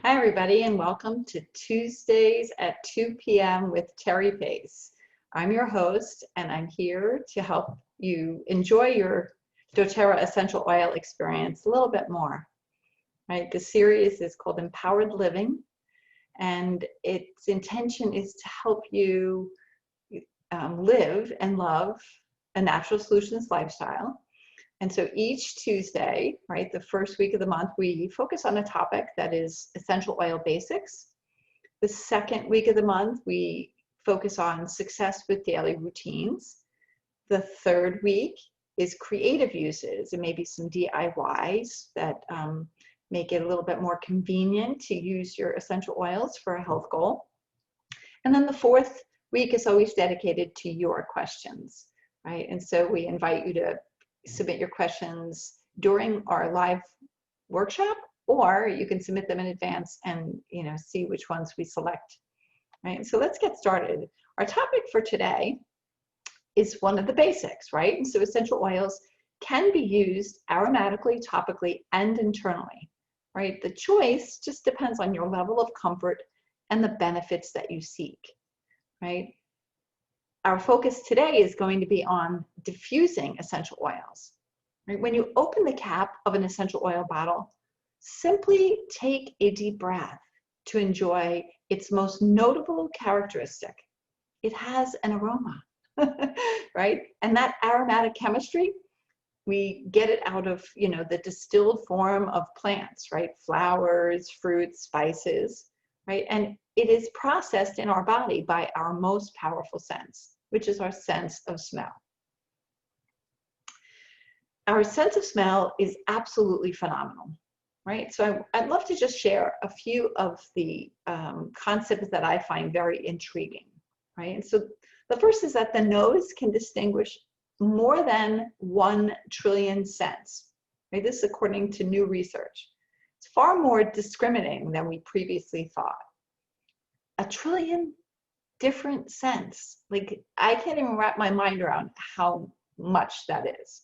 Hi, everybody, and welcome to Tuesdays at 2 p.m. with Terry Pace. I'm your host, and I'm here to help you enjoy your doTERRA essential oil experience a little bit more. Right? The series is called Empowered Living, and its intention is to help you live and love a natural solutions lifestyle. And so each Tuesday, right, the first week of the month, we focus on a topic that is essential oil basics. The second week of the month, we focus on success with daily routines. The third week is creative uses and maybe some DIYs that make it a little bit more convenient to use your essential oils for a health goal. And then the fourth week is always dedicated to your questions, right? And so we invite you to submit your questions during our live workshop, or you can submit them in advance and see which ones we select. Right? So let's get started. Our topic for today is one of the basics, right? And so essential oils can be used aromatically, topically, and internally, right? The choice just depends on your level of comfort and the benefits that you seek, right? Our focus today is going to be on diffusing essential oils. Right? When you open the cap of an essential oil bottle, simply take a deep breath to enjoy its most notable characteristic. It has an aroma, right? And that aromatic chemistry, we get it out of, the distilled form of plants, right? Flowers, fruits, spices, right? And it is processed in our body by our most powerful sense, which is our sense of smell. Our sense of smell is absolutely phenomenal, right? So I'd love to just share a few of the concepts that I find very intriguing, right? And so the first is that the nose can distinguish more than 1 trillion scents, right? This is according to new research. It's far more discriminating than we previously thought. 1 trillion different scents. Like, I can't even wrap my mind around how much that is.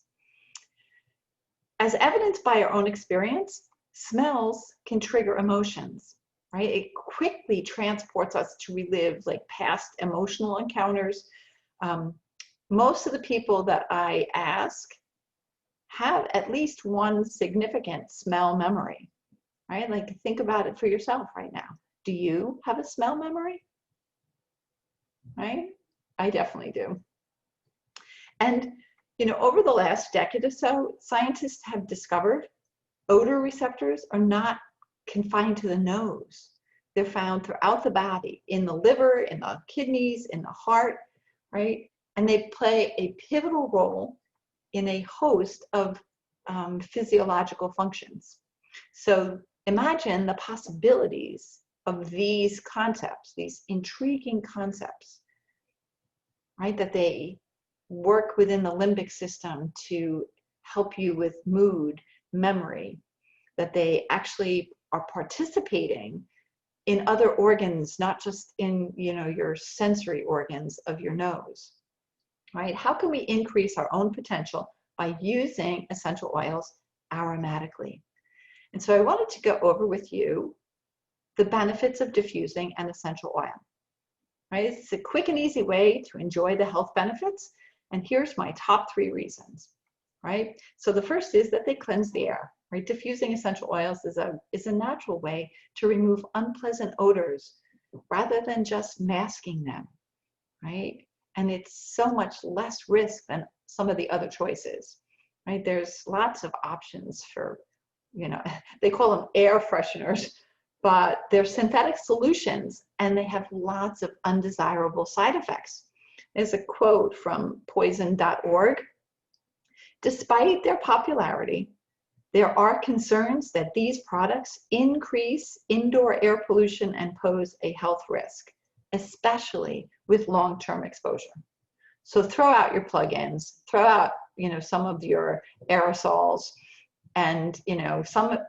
As evidenced by our own experience, smells can trigger emotions, right? It quickly transports us to relive past emotional encounters. Most of the people that I ask have at least one significant smell memory, right? Like, think about it for yourself right now. Do you have a smell memory? Right? I definitely do. And, over the last decade or so, scientists have discovered odor receptors are not confined to the nose. They're found throughout the body, in the liver, in the kidneys, in the heart, right? And they play a pivotal role in a host of physiological functions. So imagine the possibilities of these concepts, these intriguing concepts, right? That they work within the limbic system to help you with mood, memory, that they actually are participating in other organs, not just in, your sensory organs of your nose, right? How can we increase our own potential by using essential oils aromatically? And so I wanted to go over with you the benefits of diffusing an essential oil, right? It's a quick and easy way to enjoy the health benefits. And here's my top 3 reasons, right? So the first is that they cleanse the air, right? Diffusing essential oils is a natural way to remove unpleasant odors rather than just masking them, right? And it's so much less risk than some of the other choices, right? There's lots of options for, they call them air fresheners, but they're synthetic solutions and they have lots of undesirable side effects. There's a quote from poison.org. Despite their popularity, there are concerns that these products increase indoor air pollution and pose a health risk, especially with long-term exposure. So throw out your plug-ins, throw out, some of your aerosols, and,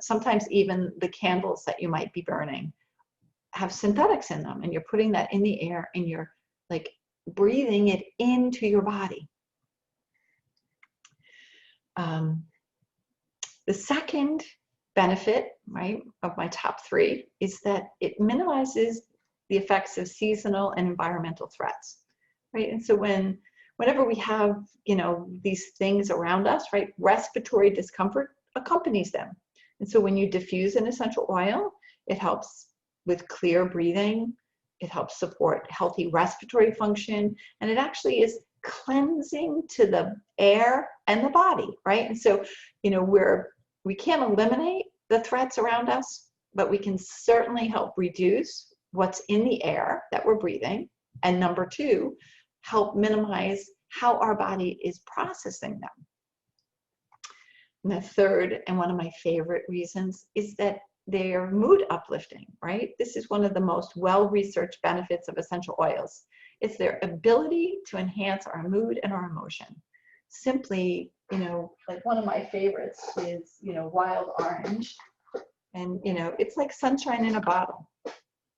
sometimes even the candles that you might be burning have synthetics in them, and you're putting that in the air and you're breathing it into your body. The second benefit, right, of my top three is that it minimizes the effects of seasonal and environmental threats, right? And so whenever we have, these things around us, right, respiratory discomfort accompanies them. And so when you diffuse an essential oil, it helps with clear breathing, it helps support healthy respiratory function, and it actually is cleansing to the air and the body, right? And so, we can't eliminate the threats around us, but we can certainly help reduce what's in the air that we're breathing. And number two, help minimize how our body is processing them. And the third, and one of my favorite reasons, is that they're mood uplifting, right? This is one of the most well-researched benefits of essential oils. It's their ability to enhance our mood and our emotion. Simply, like one of my favorites is, wild orange. And, it's like sunshine in a bottle,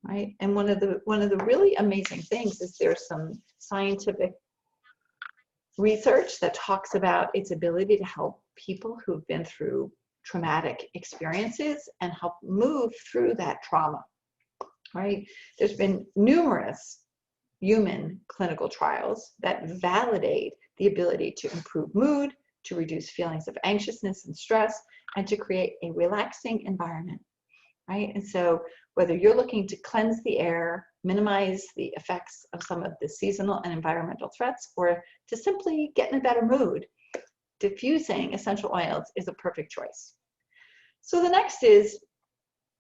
right? And one of the really amazing things is there's some scientific research that talks about its ability to help people who've been through traumatic experiences and help move through that trauma, right? There's been numerous human clinical trials that validate the ability to improve mood, to reduce feelings of anxiousness and stress, and to create a relaxing environment, right? And so whether you're looking to cleanse the air, minimize the effects of some of the seasonal and environmental threats, or to simply get in a better mood, diffusing essential oils is a perfect choice. So the next is,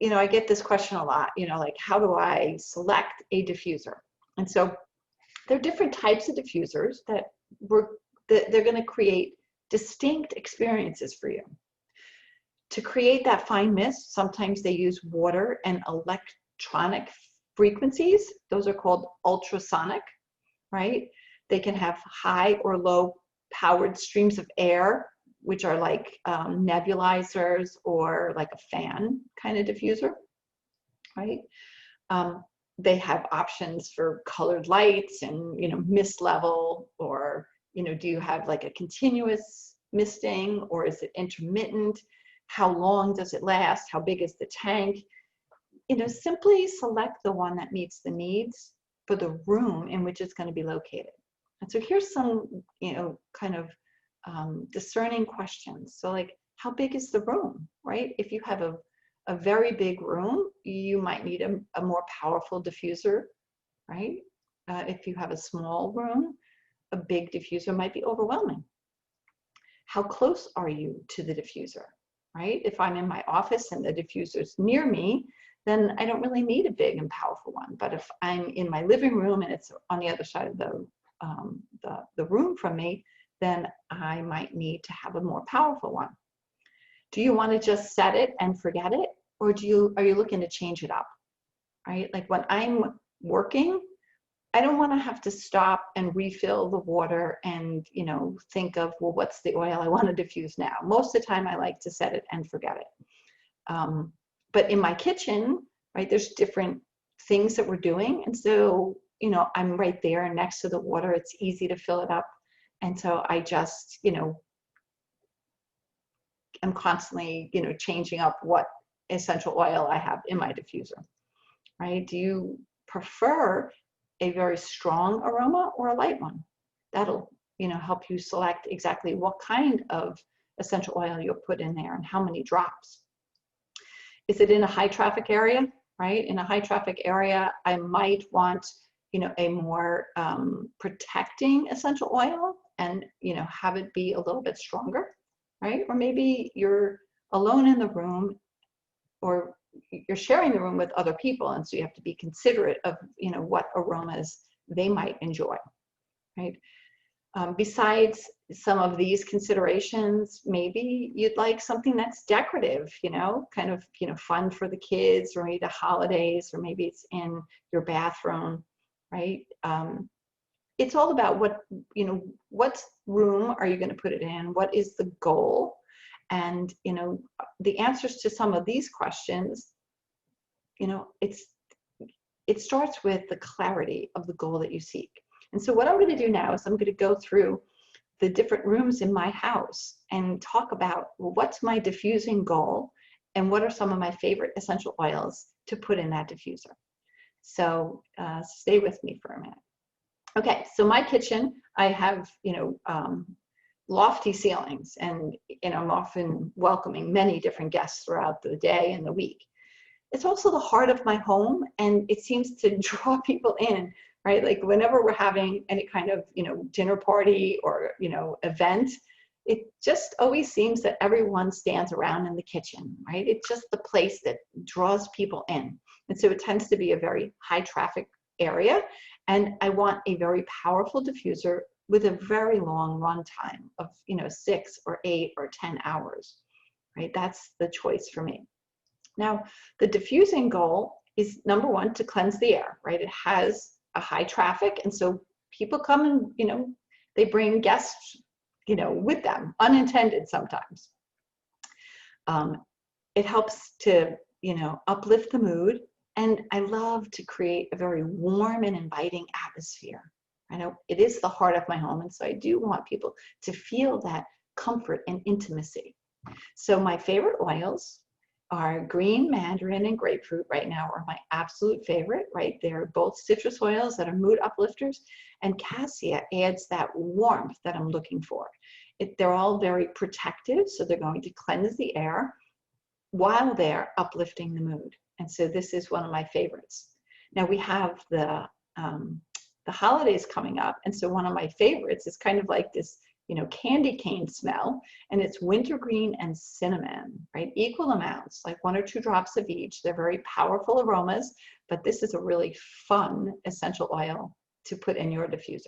I get this question a lot, like how do I select a diffuser? And so there are different types of diffusers that they're going to create distinct experiences for you. To create that fine mist, sometimes they use water and electronic frequencies. Those are called ultrasonic, right? They can have high or low powered streams of air, which are like nebulizers or like a fan kind of diffuser, right? They have options for colored lights and, mist level, or, do you have like a continuous misting, or is it intermittent? How long does it last? How big is the tank? Simply select the one that meets the needs for the room in which it's going to be located. And so here's some, kind of discerning questions. So like, how big is the room, right? If you have a very big room, you might need a more powerful diffuser, right? If you have a small room, a big diffuser might be overwhelming. How close are you to the diffuser, right? If I'm in my office and the diffuser's near me, then I don't really need a big and powerful one. But if I'm in my living room and it's on the other side of the room from me, then I might need to have a more powerful one. Do you want to just set it and forget it? Or are you looking to change it up, right? Like when I'm working, I don't want to have to stop and refill the water and, think of, well, what's the oil I want to diffuse now? Most of the time I like to set it and forget it. But in my kitchen, right, there's different things that we're doing. And so, I'm right there next to the water. It's easy to fill it up. And so I just, I'm constantly, changing up what essential oil I have in my diffuser, right? Do you prefer a very strong aroma or a light one? That'll, help you select exactly what kind of essential oil you'll put in there and how many drops. Is it in a high traffic area, right? In a high traffic area, I might want, a more protecting essential oil and, have it be a little bit stronger, right? Or maybe you're alone in the room, or you're sharing the room with other people, and so you have to be considerate of, what aromas they might enjoy, right? Besides some of these considerations, maybe you'd like something that's decorative, kind of, fun for the kids, or maybe the holidays, or maybe it's in your bathroom, right? It's all about what room are you going to put it in? What is the goal? And, the answers to some of these questions, it starts with the clarity of the goal that you seek. And so what I'm going to do now is I'm going to go through the different rooms in my house and talk about, well, what's my diffusing goal, and what are some of my favorite essential oils to put in that diffuser. So stay with me for a minute. Okay, so my kitchen, I have, lofty ceilings, and I'm often welcoming many different guests throughout the day and the week. It's also the heart of my home, and it seems to draw people in, right? Like whenever we're having any kind of, dinner party or, event, it just always seems that everyone stands around in the kitchen, right? It's just the place that draws people in. And so it tends to be a very high traffic area. And I want a very powerful diffuser with a very long run time of, 6 or 8 or 10 hours, right? That's the choice for me. Now, the diffusing goal is, number one, to cleanse the air, right? It has a high traffic, and so people come and, they bring guests, with them, unintended sometimes. It helps to, uplift the mood, and I love to create a very warm and inviting atmosphere. I know it is the heart of my home, and so I do want people to feel that comfort and intimacy. So my favorite oils are green mandarin and grapefruit right now are my absolute favorite, right? They're both citrus oils that are mood uplifters, and cassia adds that warmth that I'm looking for. They're all very protective, so they're going to cleanse the air while they're uplifting the mood. And so this is one of my favorites. Now we have the holidays coming up, and so one of my favorites is kind of like this, candy cane smell, and it's wintergreen and cinnamon, right? Equal amounts, like 1 or 2 drops of each. They're very powerful aromas, but this is a really fun essential oil to put in your diffuser.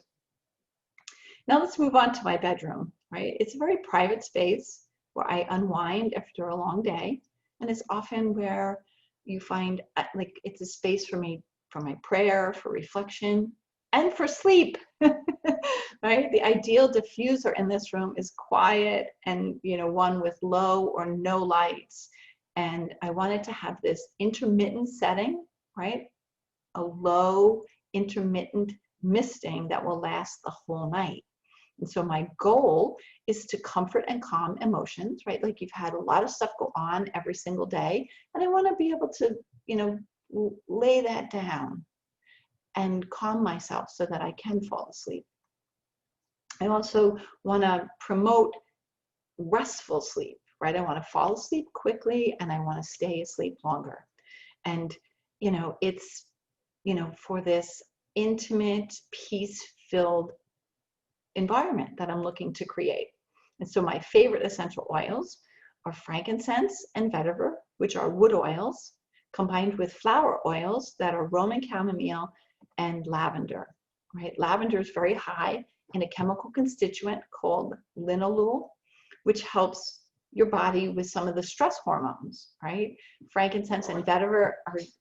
Now let's move on to my bedroom, right? It's a very private space where I unwind after a long day, and it's often where you find, like, it's a space for me, for my prayer, for reflection, and for sleep, right? The ideal diffuser in this room is quiet and, one with low or no lights. And I wanted to have this intermittent setting, right? A low intermittent misting that will last the whole night. And so my goal is to comfort and calm emotions, right? Like you've had a lot of stuff go on every single day, and I want to be able to, lay that down and calm myself so that I can fall asleep. I also want to promote restful sleep, right? I want to fall asleep quickly, and I want to stay asleep longer. And, it's, for this intimate, peace-filled environment that I'm looking to create. And so my favorite essential oils are frankincense and vetiver, which are wood oils, combined with flower oils that are Roman chamomile and lavender, right? Lavender is very high in a chemical constituent called linalool, which helps your body with some of the stress hormones, right? Frankincense and vetiver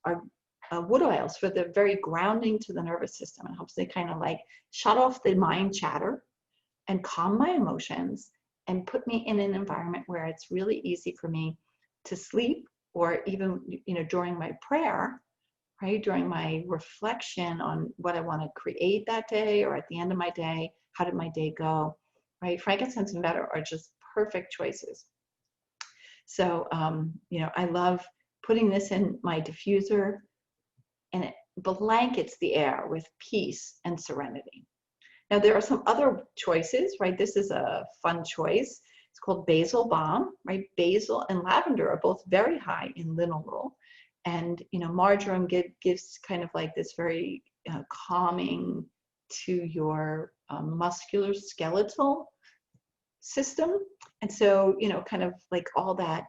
are wood oils for the very grounding to the nervous system. It helps to kind of like shut off the mind chatter and calm my emotions and put me in an environment where it's really easy for me to sleep, or even, during my prayer, right? During my reflection on what I want to create that day, or at the end of my day, how did my day go, right? Frankincense and vetiver are just perfect choices. So, I love putting this in my diffuser, and it blankets the air with peace and serenity. Now, there are some other choices, right? This is a fun choice. It's called basil balm, right? Basil and lavender are both very high in linalool. And, marjoram gives kind of like this very calming to your muscular skeletal system. And so, kind of like all that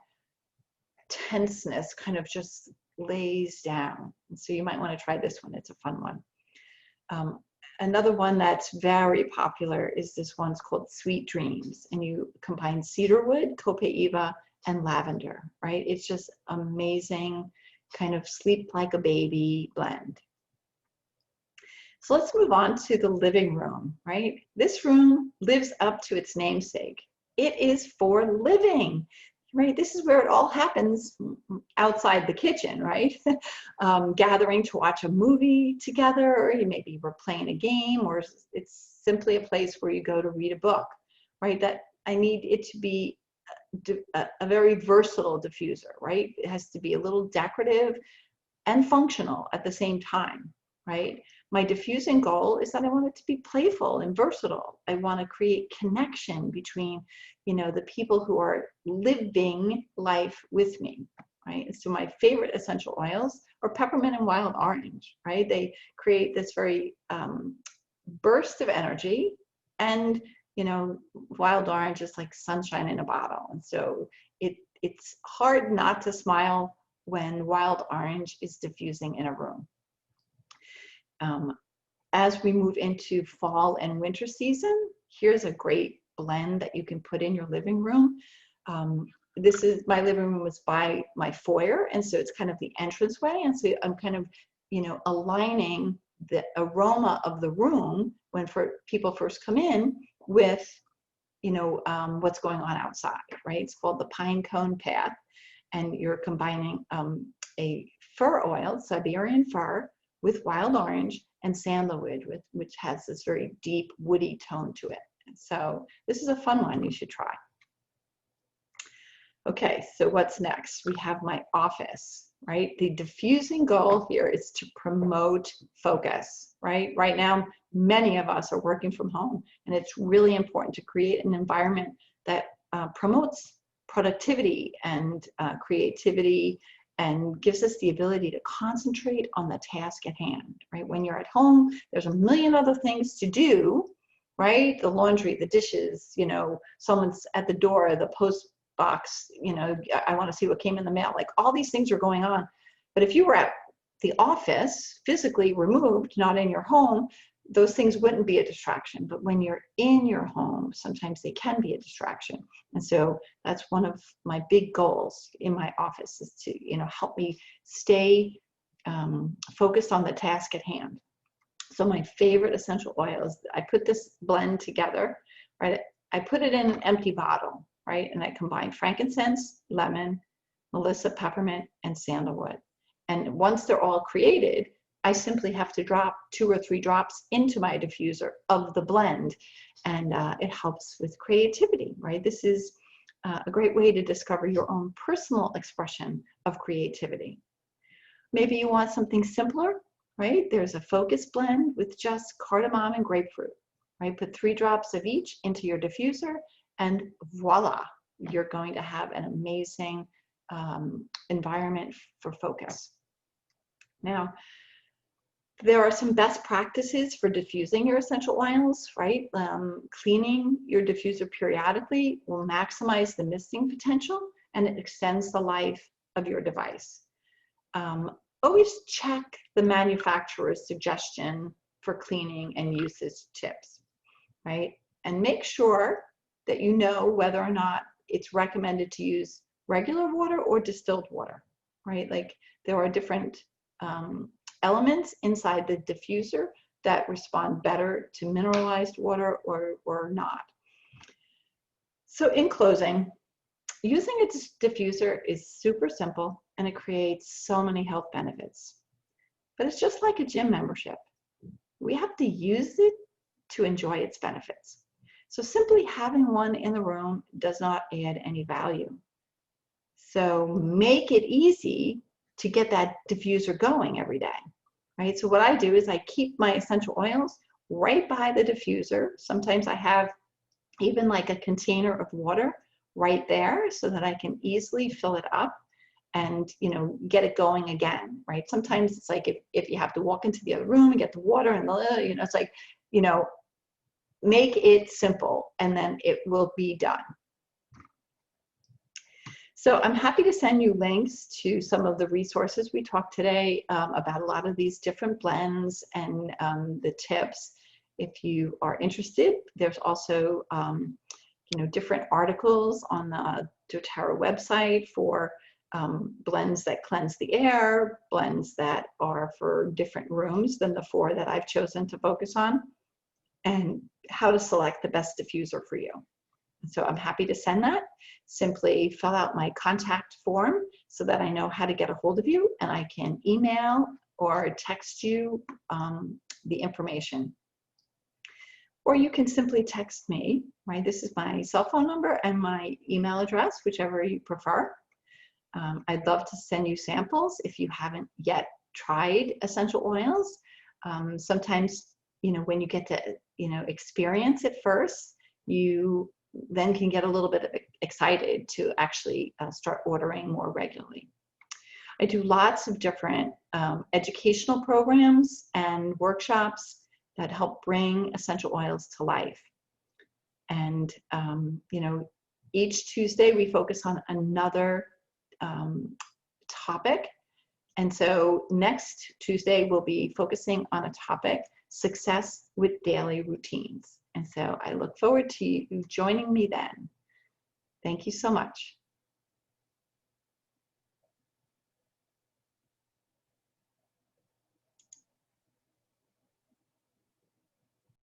tenseness kind of just lays down. And so you might want to try this one. It's a fun one. Another one that's very popular is this one's called Sweet Dreams, and you combine cedarwood, copaiba, and lavender, right? It's just amazing, kind of sleep like a baby blend. So let's move on to the living room, right? This room lives up to its namesake. It is for living, right? This is where it all happens outside the kitchen, right? Gathering to watch a movie together, or maybe we're playing a game, or it's simply a place where you go to read a book, right? That I need it to be a very versatile diffuser, right? It has to be a little decorative and functional at the same time, right? My diffusing goal is that I want it to be playful and versatile. I want to create connection between, you know, the people who are living life with me, right? And so my favorite essential oils are peppermint and wild orange, right? They create this very burst of energy, and you know, wild orange is like sunshine in a bottle, and so it's hard not to smile when wild orange is diffusing in a room. As we move into fall and winter season, here's a great blend that you can put in your living room. This is, my living room was by my foyer, and so it's kind of the entranceway, and so I'm kind of, you know, aligning the aroma of the room when people first come in with, you know, what's going on outside, right? It's called the pine cone path, and you're combining a fir oil, Siberian fir, with wild orange and sandalwood, which has this very deep woody tone to it. And so this is a fun one you should try. Okay, so what's next? We have my office, right? The diffusing goal here is to promote focus, right? Right now, many of us are working from home, and it's really important to create an environment that promotes productivity and creativity, and gives us the ability to concentrate on the task at hand, right? When you're at home, there's a million other things to do, right? The laundry, the dishes, you know, someone's at the door, the post box, you know, I want to see what came in the mail. Like, all these things are going on. But if you were at the office, physically removed, not in your home, those things wouldn't be a distraction. But when you're in your home, sometimes they can be a distraction. And so that's one of my big goals in my office, is to, you know, help me stay focused on the task at hand. So my favorite essential oils, I put this blend together, right? I put it in an empty bottle, right? And I combine frankincense, lemon, melissa, peppermint, and sandalwood. And once they're all created, I simply have to drop 2 or 3 drops into my diffuser of the blend, and it helps with creativity, right? This is a great way to discover your own personal expression of creativity. Maybe you want something simpler, right? There's a focus blend with just cardamom and grapefruit, right? Put 3 drops of each into your diffuser, and voila, you're going to have an amazing environment for focus. Now, there are some best practices for diffusing your essential oils, right? Cleaning your diffuser periodically will maximize the misting potential, and it extends the life of your device. Always check the manufacturer's suggestion for cleaning and usage tips, right? And make sure that you know whether or not it's recommended to use regular water or distilled water, right? Like, there are different elements inside the diffuser that respond better to mineralized water or not. So in closing, using a diffuser is super simple, and it creates so many health benefits. But it's just like a gym membership. We have to use it to enjoy its benefits. So simply having one in the room does not add any value. So make it easy to get that diffuser going every day, right? So what I do is I keep my essential oils right by the diffuser. Sometimes I have even like a container of water right there so that I can easily fill it up and, you know, get it going again, right? Sometimes it's like if you have to walk into the other room and get the water and the, you know, it's like, you know, make it simple and then it will be done. So I'm happy to send you links to some of the resources we talked today about a lot of these different blends and the tips. If you are interested, there's also you know, different articles on the doTERRA website for blends that cleanse the air, blends that are for different rooms than the 4 that I've chosen to focus on, and how to select the best diffuser for you. So I'm happy to send that. Simply fill out my contact form so that I know how to get a hold of you, and I can email or text you the information. or you can simply text me, right? This is my cell phone number and my email address, whichever you prefer. I'd love to send you samples if you haven't yet tried essential oils. Sometimes, you know, when you get to, you know, experience it first, you then can get a little bit excited to actually start ordering more regularly. I do lots of different educational programs and workshops that help bring essential oils to life. And, you know, each Tuesday we focus on another topic. And so next Tuesday we'll be focusing on a topic, success with daily routines. And so I look forward to you joining me then. Thank you so much.